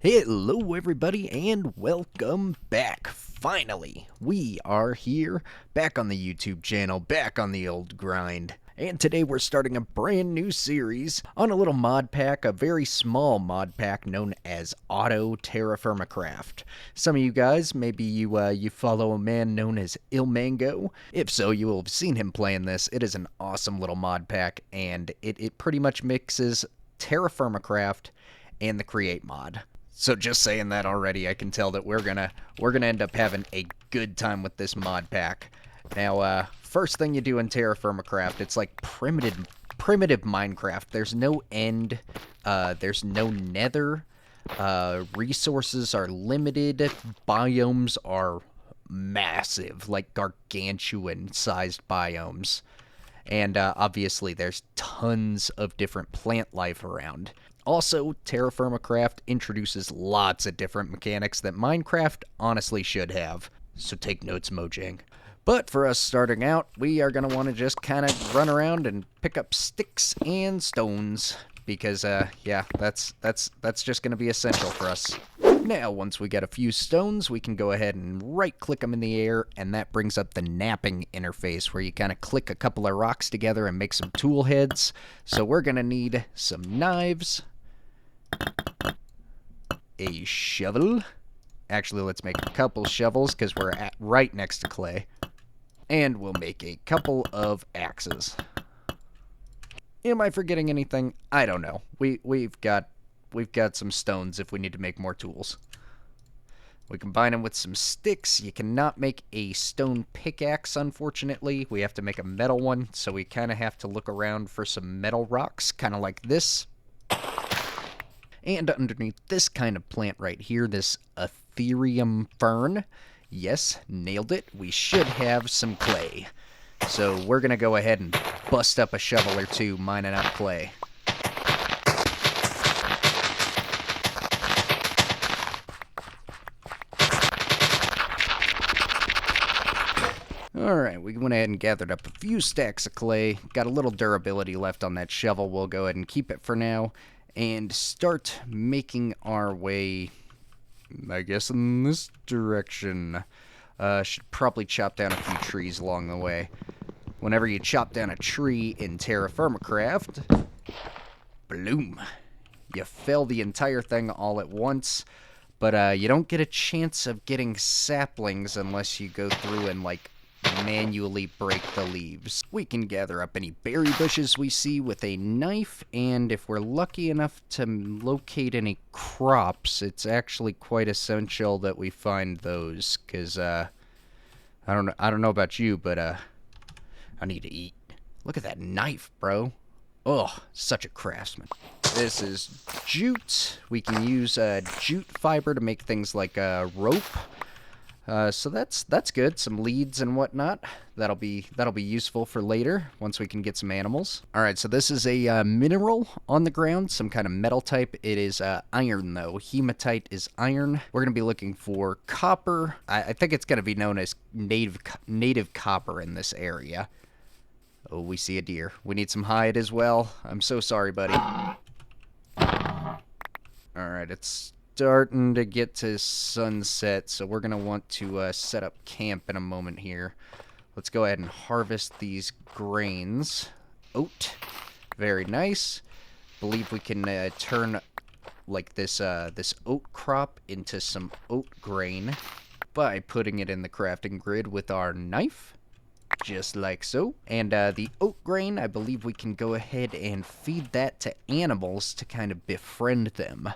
Hello, everybody, and welcome back. Finally, we are here, back on the YouTube channel, back on the old grind. And today we're starting a brand new series on a little mod pack, a very small mod pack known as Auto TerraFirmaCraft. Some of you guys, maybe you follow a man known as Ilmango. If so, you will have seen him playing this. It is an awesome little mod pack, and it pretty much mixes TerraFirmaCraft and the Create mod. So just saying that already, I can tell that we're gonna end up having a good time with this mod pack. Now, first thing you do in TerraFirmaCraft, it's like primitive Minecraft. There's no end, there's no nether, resources are limited, biomes are massive, like gargantuan-sized biomes. And obviously there's tons of different plant life around. Also, TerraFirmaCraft introduces lots of different mechanics that Minecraft honestly should have. So take notes, Mojang. But for us starting out, we are going to want to just kind of run around and pick up sticks and stones. Because, yeah, that's just going to be essential for us. Now, once we get a few stones, we can go ahead and right-click them in the air, and that brings up the napping interface, where you kind of click a couple of rocks together and make some tool heads. So we're going to need some knives, a shovel. Actually, let's make a couple shovels, because we're right next to clay. And we'll make a couple of axes. Am I forgetting anything? I don't know. We've got some stones if we need to make more tools. We combine them with some sticks. You cannot make a stone pickaxe, unfortunately. We have to make a metal one, so we kind of have to look around for some metal rocks, kind of like this. And underneath this kind of plant right here, this Ethereum fern, yes, nailed it, we should have some clay. So we're going to go ahead and bust up a shovel or two mining out clay. Alright, we went ahead and gathered up a few stacks of clay. Got a little durability left on that shovel. We'll go ahead and keep it for now. And start making our way, I guess, in this direction. Should probably chop down a few trees along the way. Whenever you chop down a tree in TerraFirmaCraft, bloom. You fell the entire thing all at once. But you don't get a chance of getting saplings unless you go through and, like, manually break the leaves. We can gather up any berry bushes we see with a knife, and if we're lucky enough to locate any crops, it's actually quite essential that we find those, because, I don't know about you, but, I need to eat. Look at that knife, bro. Oh, such a craftsman. This is jute. We can use jute fiber to make things like rope. So that's good. Some leads and whatnot. That'll be useful for later once we can get some animals. All right, so this is a mineral on the ground, some kind of metal type. It is iron though. Hematite is iron. We're gonna be looking for copper. I think it's gonna be known as native copper in this area. Oh, we see a deer. We need some hide as well. I'm so sorry, buddy. Alright, it's starting to get to sunset, so we're going to want to set up camp in a moment here. Let's go ahead and harvest these grains. Oat. Very nice. Believe we can turn like this oat crop into some oat grain by putting it in the crafting grid with our knife. Just like so. And the oat grain, I believe we can go ahead and feed that to animals to kind of befriend them.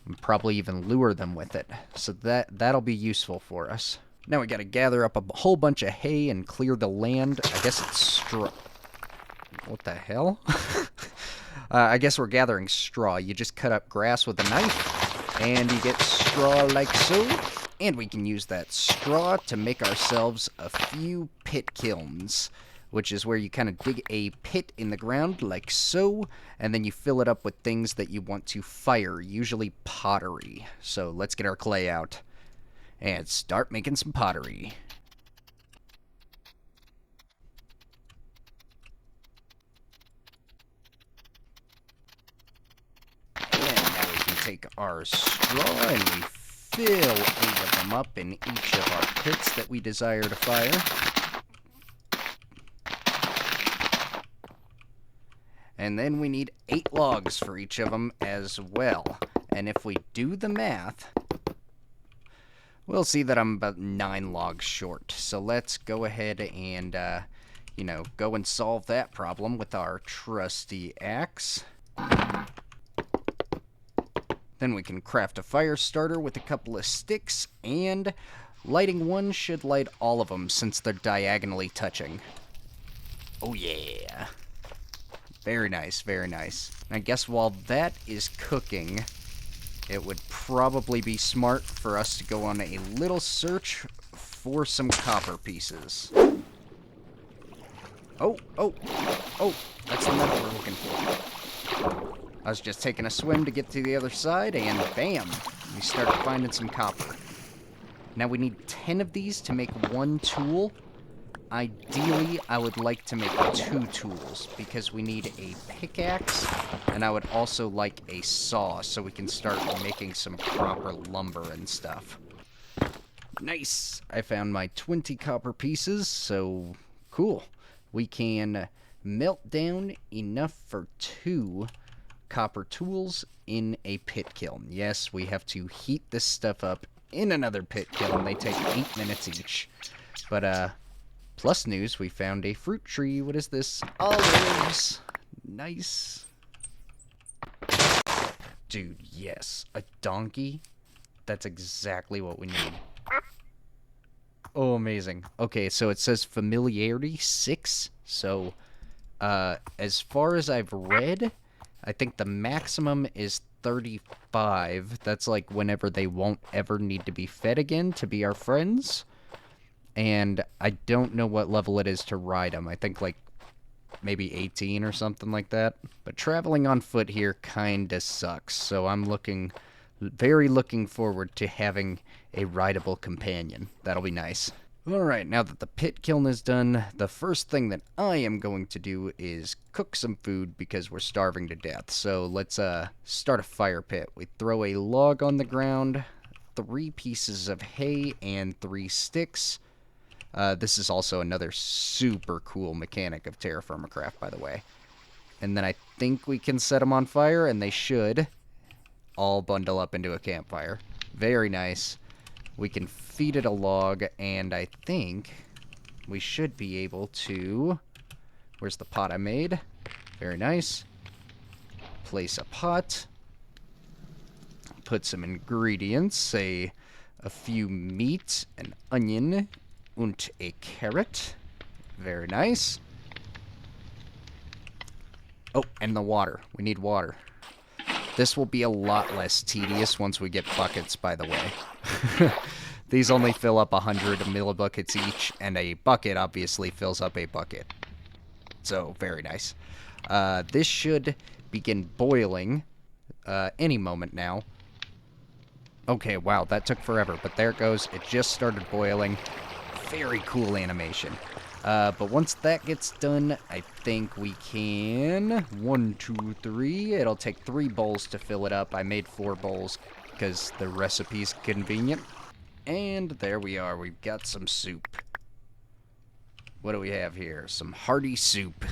And probably even lure them with it. So that'll be useful for us. Now we gotta gather up a whole bunch of hay and clear the land. I guess it's straw. What the hell? I guess we're gathering straw. You just cut up grass with a knife, and you get straw like so. And we can use that straw to make ourselves a few pit kilns, which is where you kind of dig a pit in the ground like so, and then you fill it up with things that you want to fire, usually pottery. So let's get our clay out and start making some pottery. And now we can take our straw and we fill 8 of them up in each of our pits that we desire to fire. And then we need 8 logs for each of them as well. And if we do the math, we'll see that I'm about 9 logs short. So let's go ahead and, go and solve that problem with our trusty axe. Then we can craft a fire starter with a couple of sticks, and lighting one should light all of them since they're diagonally touching. Oh yeah. Very nice, very nice. I guess while that is cooking, it would probably be smart for us to go on a little search for some copper pieces. Oh, that's the metal we're looking for. I was just taking a swim to get to the other side, and bam, we started finding some copper. Now we need 10 of these to make 1 tool. Ideally, I would like to make 2 tools, because we need a pickaxe, and I would also like a saw, so we can start making some proper lumber and stuff. Nice! I found my 20 copper pieces, so cool. We can melt down enough for 2 copper tools in a pit kiln. Yes, we have to heat this stuff up in another pit kiln. They take 8 minutes each. But, plus news, we found a fruit tree. What is this? Olives! Nice. Dude, yes. A donkey? That's exactly what we need. Oh, amazing. Okay, so it says familiarity 6. So, as far as I've read, I think the maximum is 35. That's like whenever they won't ever need to be fed again to be our friends. And I don't know what level it is to ride them. I think like maybe 18 or something like that. But traveling on foot here kinda sucks. So I'm very looking forward to having a rideable companion. That'll be nice. Alright, now that the pit kiln is done, the first thing that I am going to do is cook some food because we're starving to death. So let's start a fire pit. We throw a log on the ground, 3 pieces of hay, and 3 sticks. This is also another super cool mechanic of TerraFirmaCraft, by the way. And then I think we can set them on fire, and they should all bundle up into a campfire. Very nice. We can feed it a log, and I think we should be able to... Where's the pot I made? Very nice. Place a pot. Put some ingredients, a few meat, an onion, and a carrot. Very nice. Oh, and the water. We need water. This will be a lot less tedious once we get buckets, by the way. These only fill up 100 millibuckets each, and a bucket obviously fills up a bucket. So, very nice. This should begin boiling any moment now. Okay, wow, that took forever, but there it goes. It just started boiling. Very cool animation. But once that gets done, I think we can... 1, 2, 3. It'll take 3 bowls to fill it up. I made 4 bowls because the recipe's convenient. And there we are. We've got some soup. What do we have here? Some hearty soup.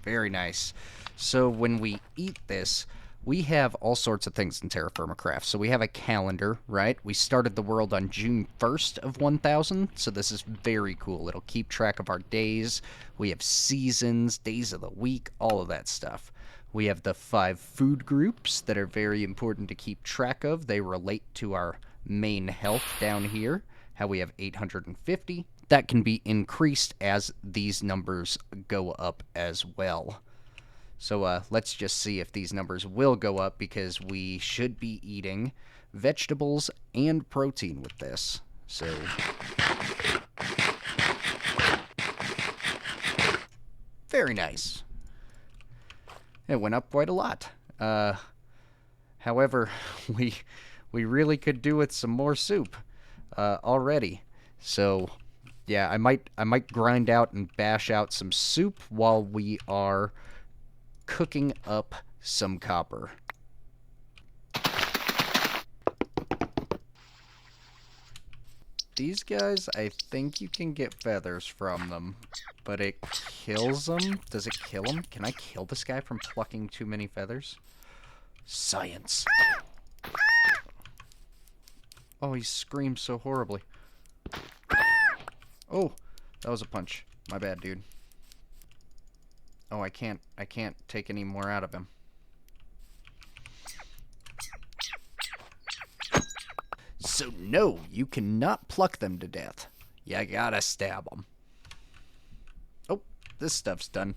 Very nice. So when we eat this, we have all sorts of things in TerraFirmaCraft. So we have a calendar, right? We started the world on June 1st of 1000, so this is very cool. It'll keep track of our days. We have seasons, days of the week, all of that stuff. We have the 5 food groups that are very important to keep track of. They relate to our main health down here, how we have 850. That can be increased as these numbers go up as well. So let's just see if these numbers will go up, because we should be eating vegetables and protein with this. So very nice. It went up quite a lot. However, we really could do with some more soup already. So yeah, I might grind out and bash out some soup while we are cooking up some copper. these guys, I think you can get feathers from them, but it kills them. Does it kill them? Can I kill this guy from plucking too many feathers? Science. Oh, he screams so horribly. Oh, that was a punch. My bad, dude. Oh, I can't take any more out of him. So no, you cannot pluck them to death. You gotta stab them. Oh, this stuff's done.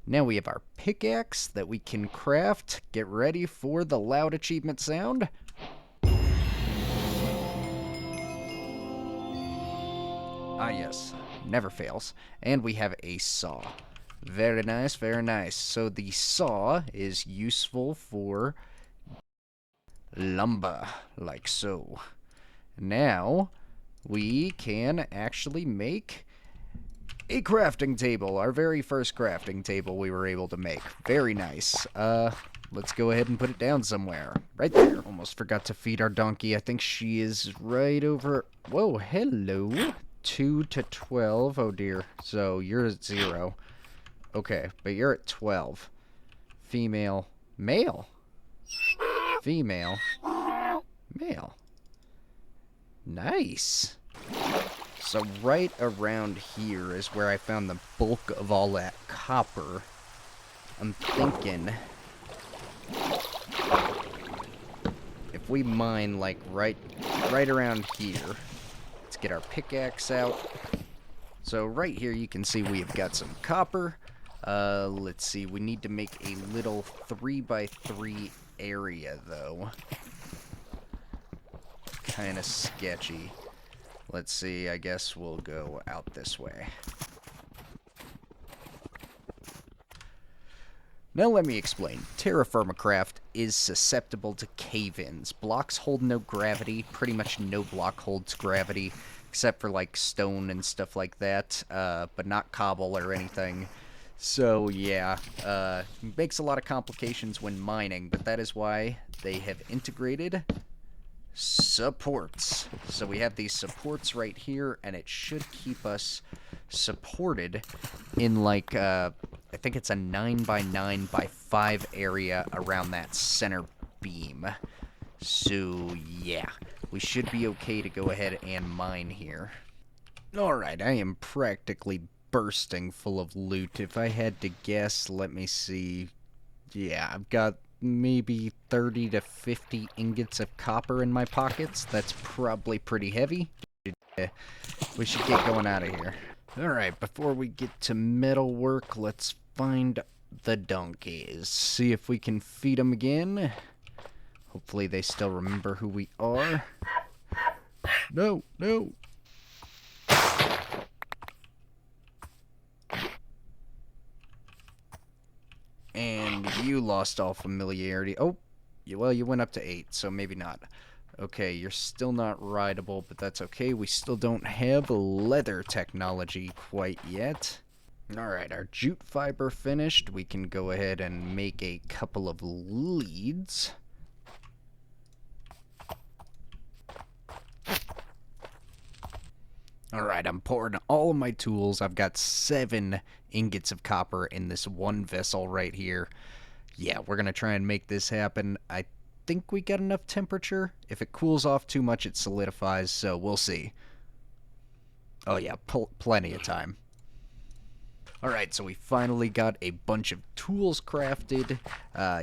Now we have our pickaxe that we can craft. Get ready for the loud achievement sound. Ah yes, never fails. And we have a saw. Very nice, very nice. So the saw is useful for lumber, like so. Now, we can actually make a crafting table. Our very first crafting table we were able to make. Very nice. Let's go ahead and put it down somewhere. Right there. Almost forgot to feed our donkey. I think she is right over... Whoa, hello. 2 to 12. Oh, dear. So, you're at 0. Okay, but you're at 12. Female. Male. Female. Male. Nice. So right around here is where I found the bulk of all that copper. I'm thinking if we mine like right around here. Let's get our pickaxe out. So right here you can see we've got some copper. Let's see, we need to make a little 3x3 area though. Kind of sketchy. Let's see, I guess we'll go out this way. Now let me explain. TerraFirmaCraft is susceptible to cave-ins. Blocks hold no gravity. Pretty much no block holds gravity, except for like stone and stuff like that, but not cobble or anything. So yeah, makes a lot of complications when mining, but that is why they have integrated supports. So we have these supports right here, and it should keep us supported in like, I think it's a 9x9x5 area around that center beam. So yeah, we should be okay to go ahead and mine here. Alright, I am practically bursting full of loot. If I had to guess, let me see. Yeah, I've got maybe 30 to 50 ingots of copper in my pockets. That's probably pretty heavy. We should get going out of here. Alright, before we get to metal work, let's find the donkeys. See if we can feed them again. Hopefully they still remember who we are. No, no. And you lost all familiarity. Oh, well, you went up to 8, so maybe not. Okay, you're still not rideable, but that's okay. We still don't have leather technology quite yet. Alright, our jute fiber finished. We can go ahead and make a couple of leads. Alright, I'm pouring all of my tools. I've got 7 ingots of copper in this one vessel right here. Yeah, we're going to try and make this happen. I think we got enough temperature. If it cools off too much, it solidifies, so we'll see. Oh yeah, plenty of time. Alright, so we finally got a bunch of tools crafted.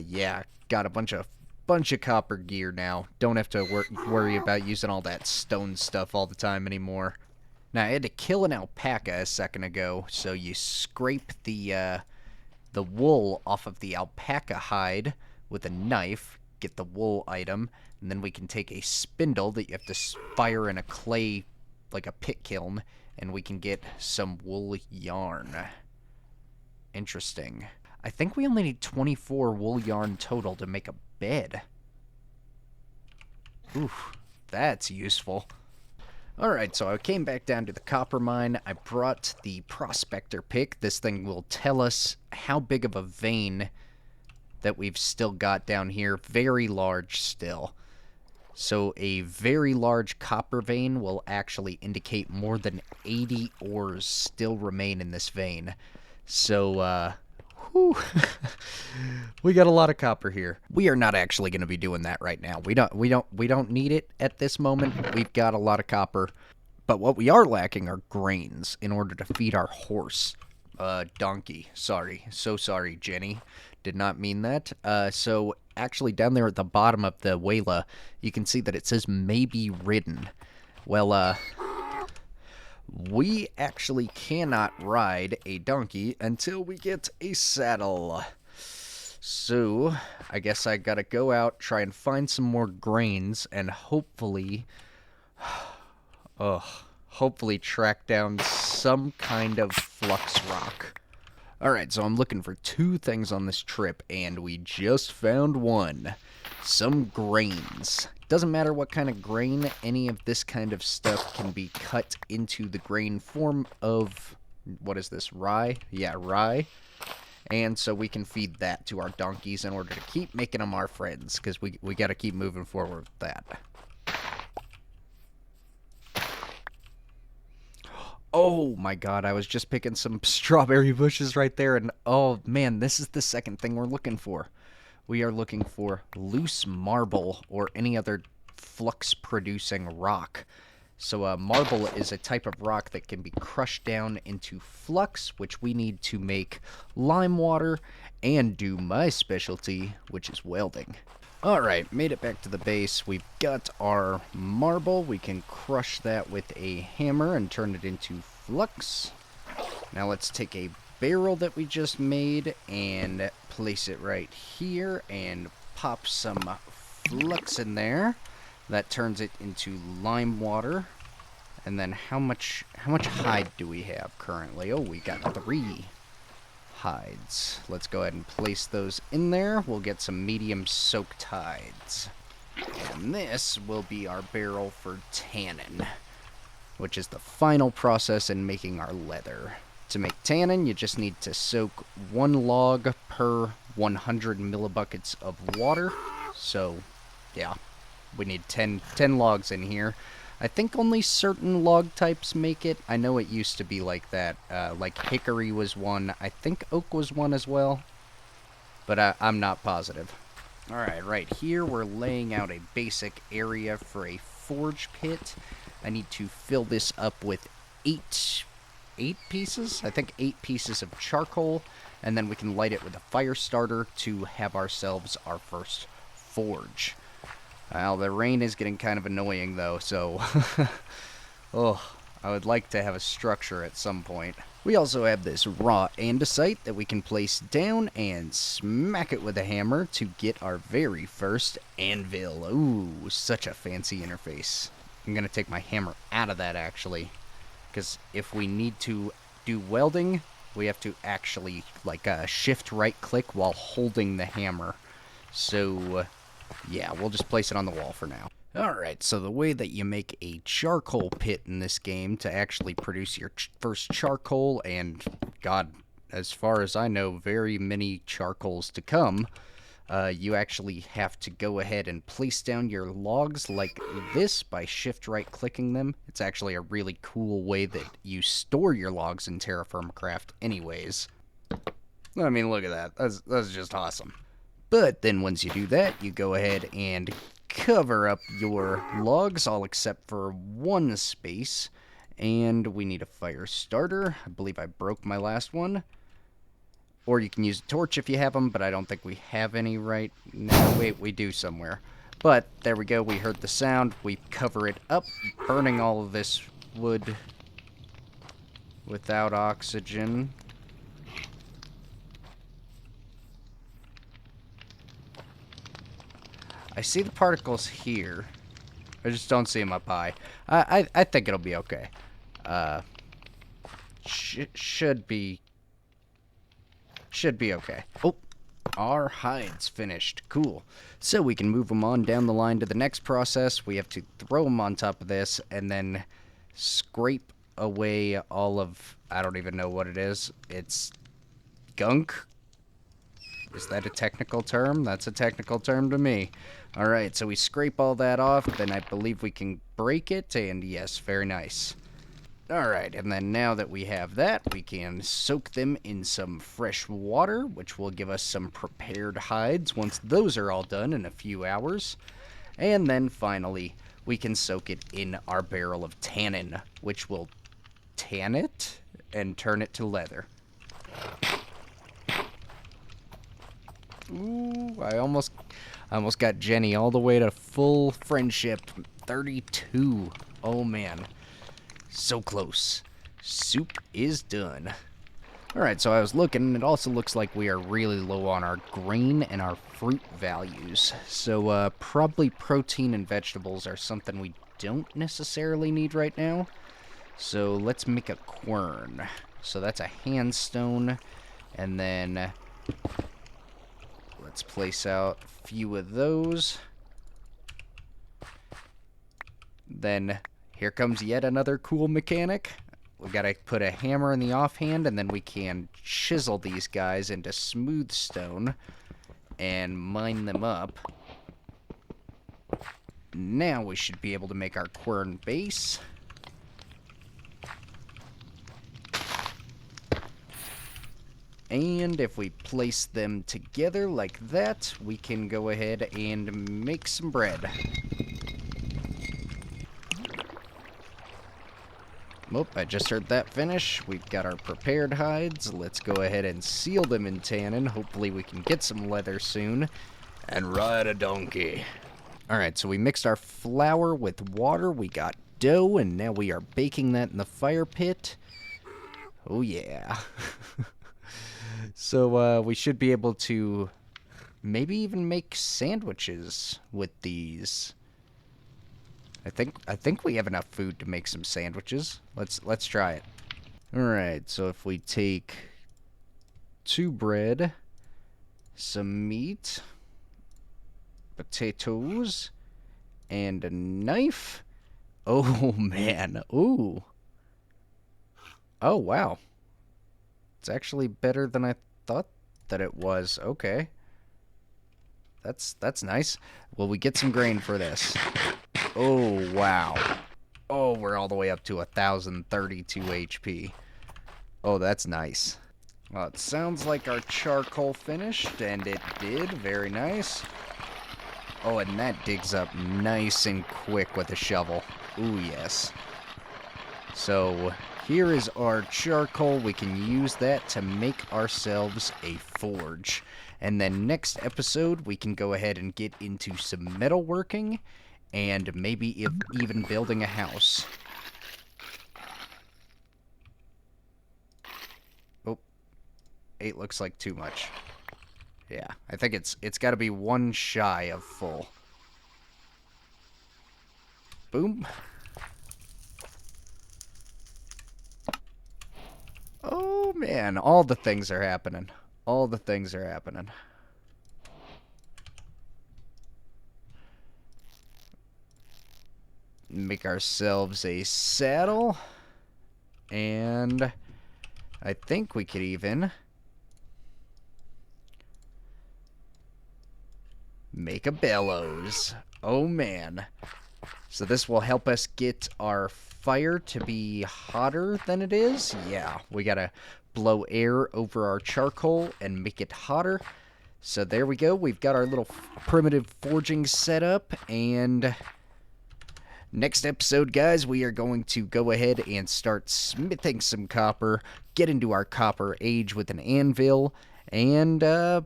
Yeah, got a bunch of copper gear now. Don't have to worry about using all that stone stuff all the time anymore. Now, I had to kill an alpaca a second ago, so you scrape the wool off of the alpaca hide with a knife, get the wool item, and then we can take a spindle that you have to fire in a clay, like a pit kiln, and we can get some wool yarn. Interesting. I think we only need 24 wool yarn total to make a bed. Oof, that's useful. Alright, so I came back down to the copper mine. I brought the prospector pick. This thing will tell us how big of a vein that we've still got down here. Very large still. So a very large copper vein will actually indicate more than 80 ores still remain in this vein. So, whew, we got a lot of copper here. We are not actually going to be doing that right now. We don't need it at this moment. We've got a lot of copper. But what we are lacking are grains in order to feed our horse. Donkey. Sorry. So sorry, Jenny. Did not mean that. So actually down there at the bottom of the Wayla, you can see that it says may be ridden. Well, we actually cannot ride a donkey until we get a saddle. So, I guess I gotta go out, try and find some more grains, and hopefully hopefully track down some kind of flux rock. Alright, so I'm looking for 2 things on this trip, and we just found one. Some grains. Doesn't matter what kind of grain, any of this kind of stuff can be cut into the grain form of, what is this, rye? Yeah, rye. And so we can feed that to our donkeys in order to keep making them our friends, because we gotta keep moving forward with that. Oh my god, I was just picking some strawberry bushes right there, and oh man, this is the second thing we're looking for. We are looking for loose marble or any other flux-producing rock. So marble is a type of rock that can be crushed down into flux, which we need to make lime water and do my specialty, which is welding. Alright, made it back to the base. We've got our marble. We can crush that with a hammer and turn it into flux. Now let's take a barrel that we just made and place it right here and pop some flux in there. That turns it into lime water. And then how much hide do we have currently? Oh, we got 3 hides. Let's go ahead and place those in there. We'll get some medium soaked hides. And this will be our barrel for tannin, which is the final process in making our leather. To make tannin, you just need to soak 1 log per 100 millibuckets of water. So, yeah, we need 10 logs in here. I think only certain log types make it. I know it used to be like that. Like hickory was one. I think oak was one as well. But I'm not positive. Alright, right here we're laying out a basic area for a forge pit. I need to fill this up with 8 pieces? I think 8 pieces of charcoal. And then we can light it with a fire starter to have ourselves our first forge. Well, the rain is getting kind of annoying, though, so oh, I would like to have a structure at some point. We also have this raw andesite that we can place down and smack it with a hammer to get our very first anvil. Ooh, such a fancy interface. I'm going to take my hammer out of that, actually, because if we need to do welding, we have to actually, like, shift right-click while holding the hammer. So yeah, we'll just place it on the wall for now. Alright, so the way that you make a charcoal pit in this game to actually produce your first charcoal, and god, as far as I know, very many charcoals to come, you actually have to go ahead and place down your logs like this by shift right clicking them. It's actually a really cool way that you store your logs in TerraFirmaCraft anyways. I mean, look at that. That's just awesome. But then once you do that, you go ahead and cover up your logs, all except for 1 space. And we need a fire starter. I believe I broke my last one. Or you can use a torch if you have them, but I don't think we have any right now. Wait, we do somewhere. But there we go. We heard the sound. We cover it up, burning all of this wood without oxygen. I see the particles here. I just don't see them up high. I think it'll be okay. Should be okay. Oh, our hide's finished. Cool. So we can move them on down the line to the next process. We have to throw them on top of this and then scrape away all of, I don't even know what it is. It's gunk. Is that a technical term? That's a technical term to me. Alright, so we scrape all that off, then I believe we can break it, and yes, very nice. Alright, and then now that we have that, we can soak them in some fresh water, which will give us some prepared hides once those are all done in a few hours. And then finally, we can soak it in our barrel of tannin, which will tan it and turn it to leather. Ooh, I almost got Jenny all the way to full friendship, 32. Oh man. So close. Soup is done. Alright, so I was looking, and it also looks like we are really low on our grain and our fruit values. So, probably protein and vegetables are something we don't necessarily need right now. So, let's make a quern. So, that's a handstone. And then, let's place out a few of those. Then, here comes yet another cool mechanic. We gotta put a hammer in the offhand, and then we can chisel these guys into smooth stone and mine them up. Now we should be able to make our quern base. And if we place them together like that, we can go ahead and make some bread. Oh, I just heard that finish. We've got our prepared hides. Let's go ahead and seal them in tannin. Hopefully we can get some leather soon. And ride a donkey. Alright, so we mixed our flour with water. We got dough, and now we are baking that in the fire pit. Oh yeah. So we should be able to maybe even make sandwiches with these. I think we have enough food to make some sandwiches. Let's try it. Alright, so if we take 2 bread, some meat, potatoes, and a knife. Oh man, ooh. Oh wow. It's actually better than I thought that it was. Okay. That's nice. Will we get some grain for this? Oh, wow. Oh, we're all the way up to 1,032 HP. Oh, that's nice. Well, it sounds like our charcoal finished, and it did. Very nice. Oh, and that digs up nice and quick with a shovel. Ooh, yes. So, here is our charcoal. We can use that to make ourselves a forge. And then next episode, we can go ahead and get into some metalworking, and maybe even building a house. Oh, 8 looks like too much. Yeah, I think it's got to be 1 shy of full. Boom. Oh man, all the things are happening. All the things are happening. Make ourselves a saddle, and I think we could even make a bellows. Oh man. So this will help us get our fire to be hotter than it is. Yeah, we gotta blow air over our charcoal and make it hotter. So there we go. We've got our little primitive forging set up, and next episode, guys, we are going to go ahead and start smithing some copper, get into our copper age with an anvil, and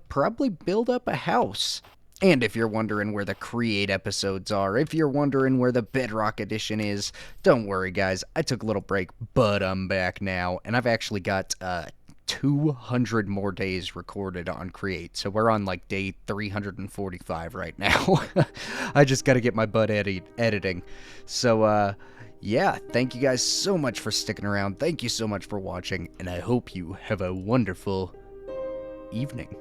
probably build up a house. And if you're wondering where the Create episodes are, if you're wondering where the Bedrock edition is, don't worry, guys. I took a little break, but I'm back now, and I've actually got 200 more days recorded on Create, so we're on like day 345 right now. I just gotta get my butt editing. So yeah, thank you guys so much for sticking around. Thank you so much for watching, and I hope you have a wonderful evening.